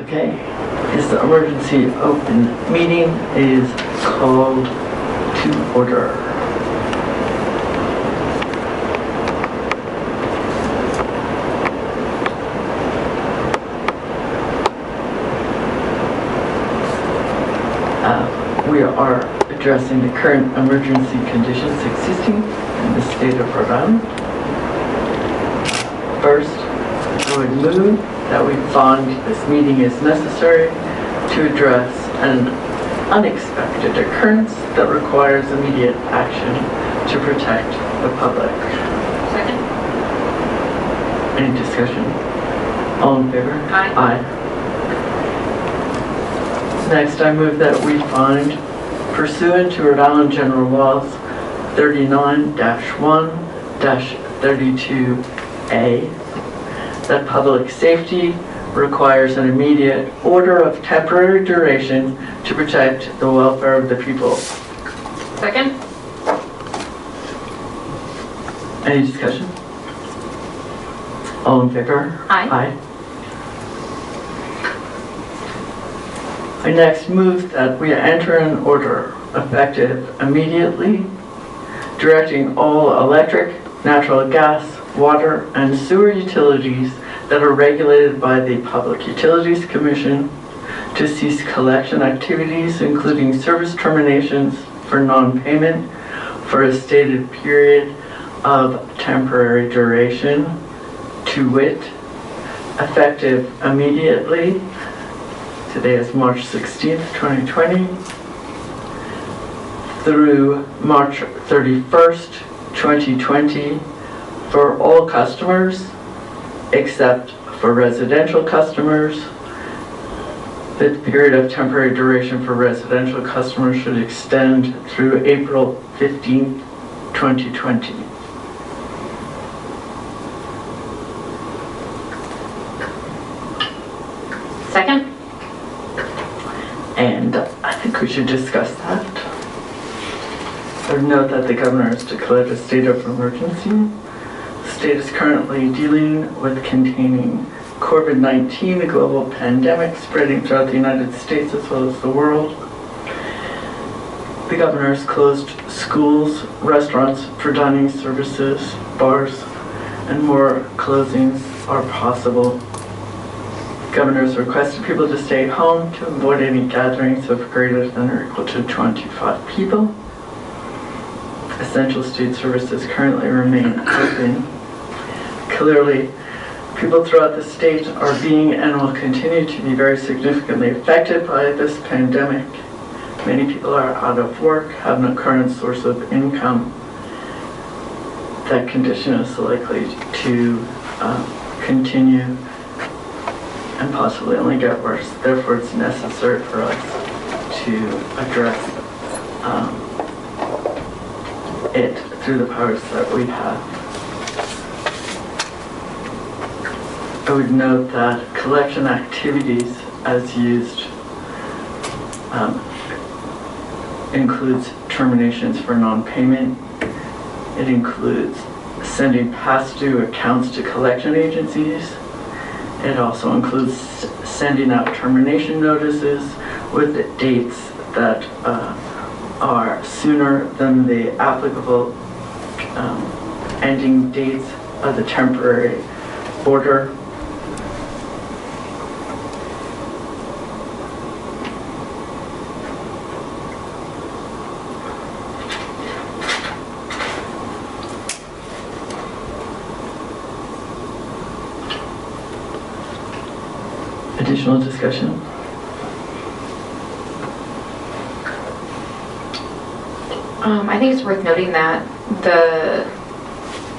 Okay, is the emergency open meeting is called to order. We are addressing the current emergency conditions existing in the state of Rhode Island. First, I would move that we find this meeting is necessary to address an unexpected occurrence that requires immediate action to protect the public. Second. Any discussion? All in favor? Aye. Aye. Next, I move that we find, pursuant to Rhode Island General Laws 39-1-32A, that public safety requires an immediate order of temporary duration to protect the welfare of the people. Second. Any discussion? All in favor? Aye. Aye. I next move that we enter an order effective immediately, directing all electric, natural gas, water, and sewer utilities that are regulated by the Public Utilities Commission to cease collection activities, including service terminations for non-payment for a stated period of temporary duration, to wit, effective immediately. Today is March 16th, 2020, through March 31st, 2020, for all customers, except for residential customers. The period of temporary duration for residential customers should extend through April 15th, 2020. Second. And I think we should discuss that. Or note that the governor has declared a state of emergency. The state is currently dealing with containing COVID-19, a global pandemic spreading throughout the United States as well as the world. The governor has closed schools, restaurants for dining services, bars, and more closings are possible. Governors requested people to stay home to avoid any gatherings of greater than or equal to 25 people. Essential state services currently remain open. Clearly, people throughout the state are being and will continue to be very significantly affected by this pandemic. Many people are out of work, have no current source of income. That condition is likely to continue and possibly only get worse. Therefore, it's necessary for us to address it through the powers that we have. I would note that collection activities as used includes terminations for non-payment. It includes sending past due accounts to collection agencies. It also includes sending out termination notices with dates that are sooner than the applicable ending dates of the temporary order. Additional discussion? I think it's worth noting that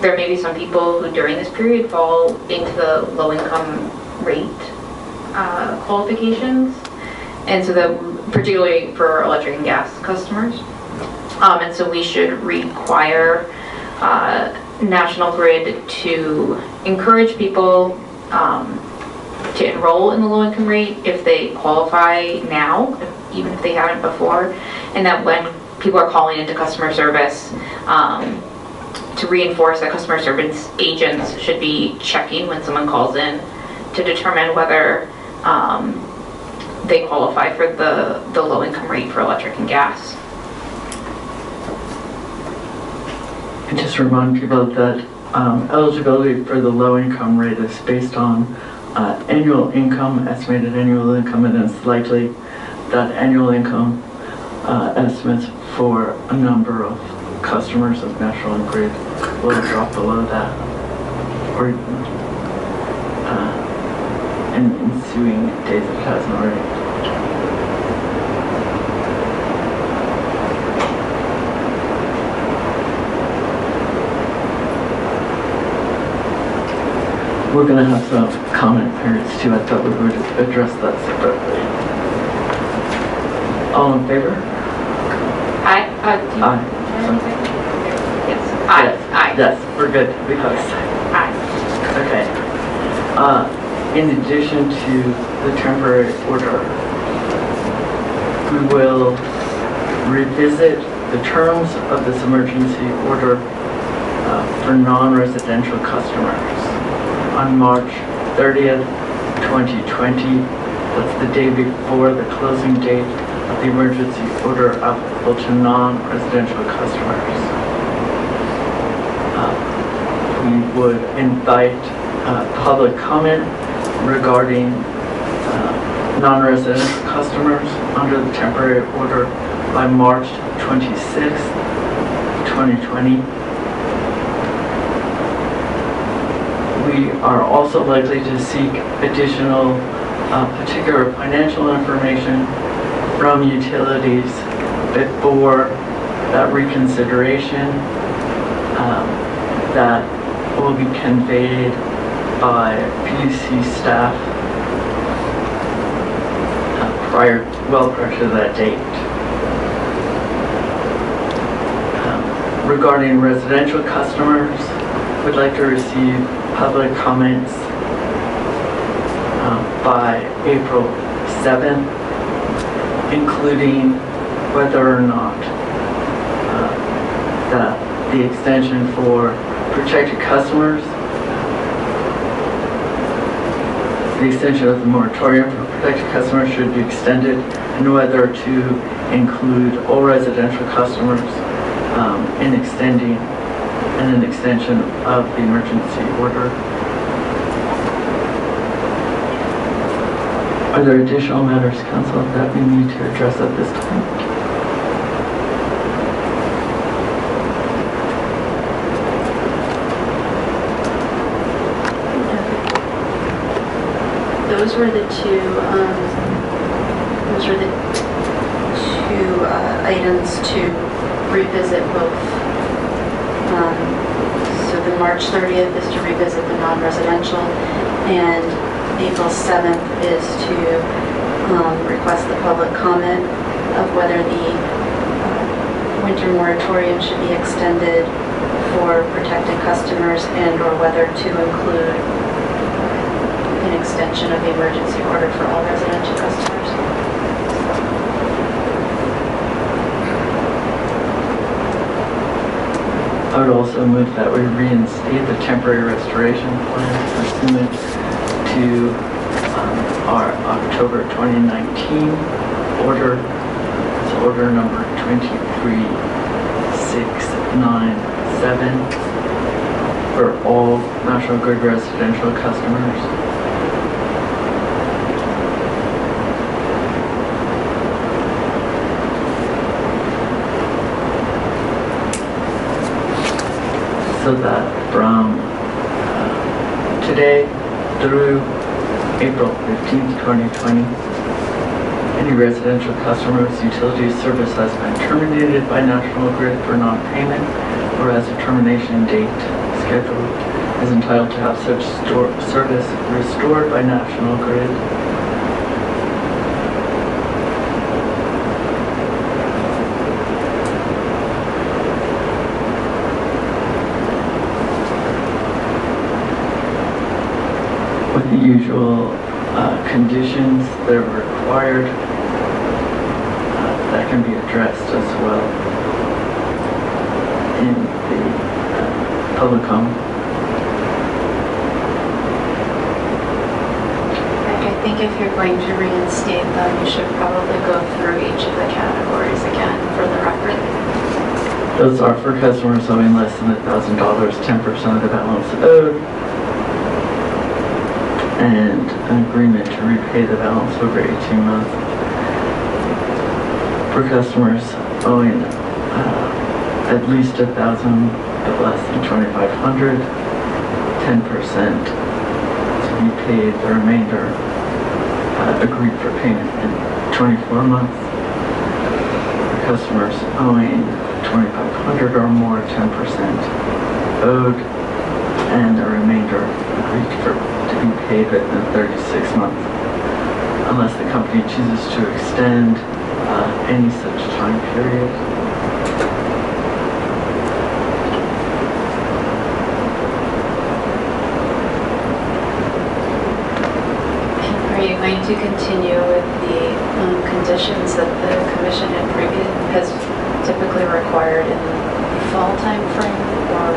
there may be some people who during this period fall into the low-income rate qualifications, and so that particularly for electric and gas customers, and so we should require National Grid to encourage people to enroll in the low-income rate if they qualify now, even if they haven't before, and that when people are calling into customer service, to reinforce that customer service agents should be checking when someone calls in to determine whether they qualify for the low income rate for electric and gas. And just remind people that eligibility for the low income rate is based on annual income, estimated annual income, and it's likely that annual income estimates for a number of customers of National Grid will drop below that, or in ensuing days if it hasn't already. We're going to have some comment periods too. I thought we would address that separately. All in favor? Aye. Aye. Yes. Aye. Yes. Aye. Yes, we're good. We host. Aye. Okay. In addition to the temporary order, we will revisit the terms of this emergency order for non-residential customers on March 30th, 2020. That's the day before the closing date of the emergency order applicable to non-residential customers. We would invite public comment regarding non-residential customers under the temporary order by March 26th, 2020. We are also likely to seek additional particular financial information from utilities before that reconsideration that will be conveyed by PUC staff well prior to that date. Regarding residential customers, we'd like to receive public comments by April 7th, including whether or not the extension for protected customers, the extension of the moratorium for protected customers should be extended, and whether to include all residential customers in extending and an extension of the emergency order. Are there additional matters, Council, that we need to address at this time? Those were the two items to revisit both. So the March 30th is to revisit the non-residential, and April 7th is to request the public comment of whether the winter moratorium should be extended for protected customers and or whether to include an extension of the emergency order for all residential customers. I would also move that we reinstate the temporary restoration plan pursuant to our October 2019 order. It's order number 23697 for all National Grid residential customers. So that from today through April 15th, 2020, any residential customer whose utility service has been terminated by National Grid for non-payment or has a termination date scheduled is entitled to have such service restored by National Grid. With the usual conditions that are required, that can be addressed as well in the public comment. I think if you're going to reinstate them, you should probably go through each of the categories again for the record. Those are for customers owing less than $1,000, 10% of the balance owed, and an agreement to repay the balance over 18 months. For customers owing at least $1,000 but less than $2,500, 10% to be paid, the remainder agreed for payment in 24 months. For customers owing $2,500 or more, 10% owed, and the remainder agreed to be paid within 36 months, unless the company chooses to extend any such time period. Are you going to continue with the conditions that the commission has typically required in the fall time frame, or?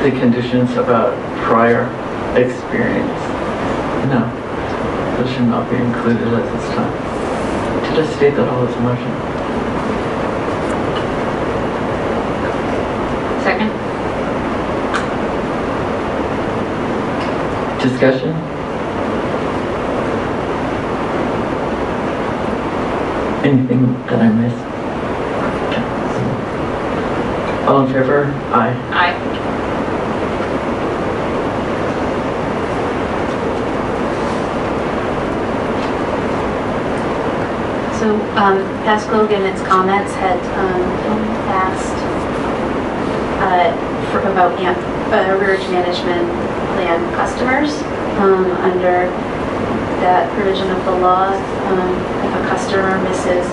The conditions about prior experience, no, those should not be included at this time. To just state that all is motion. Second? Discussion? Anything that I missed? All in favor? Aye. Aye. So Pascal, in its comments, had asked about arrearage management plan customers. Under that provision of the law, if a customer misses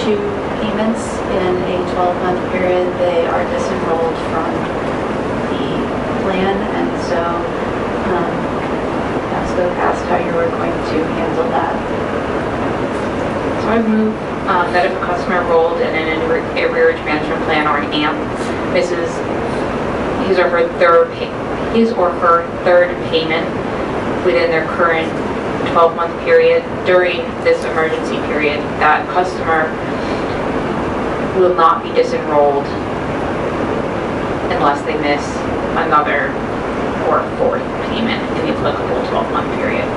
2 payments in a 12-month period, they are disenrolled from the plan, and so Pascal asked how you were going to handle that. So I move that if a customer enrolled in an arrearage management plan or an AMP misses his or her third payment within their current 12-month period during this emergency period, that customer will not be disenrolled unless they miss another or 4th payment in the applicable 12-month period.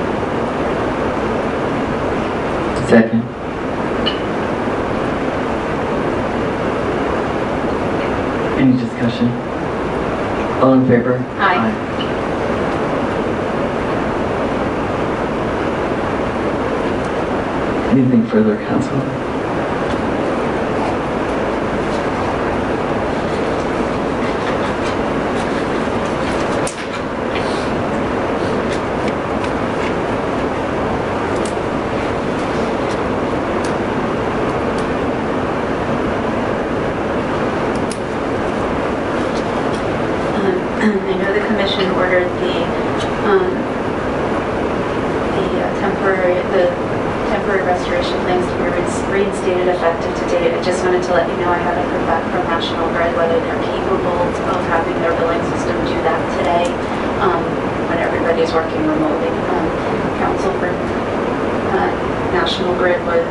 Second. Any discussion? All in favor? Aye. Anything further, council? I know the commission ordered the temporary restoration plans to be reinstated effective to date. I just wanted to let you know I haven't heard back from National Grid whether they're capable of having their billing system do that today when everybody's working remotely. Council for National Grid was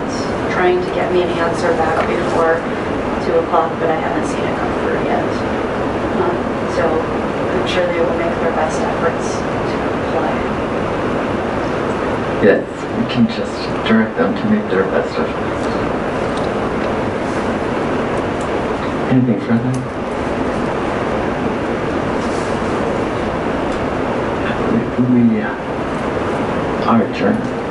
trying to get me an answer back before 2 o'clock, but I haven't seen it come through yet. So I'm sure they will make their best efforts to comply. Yes, we can just direct them to make their best efforts. Anything further? We are adjourned.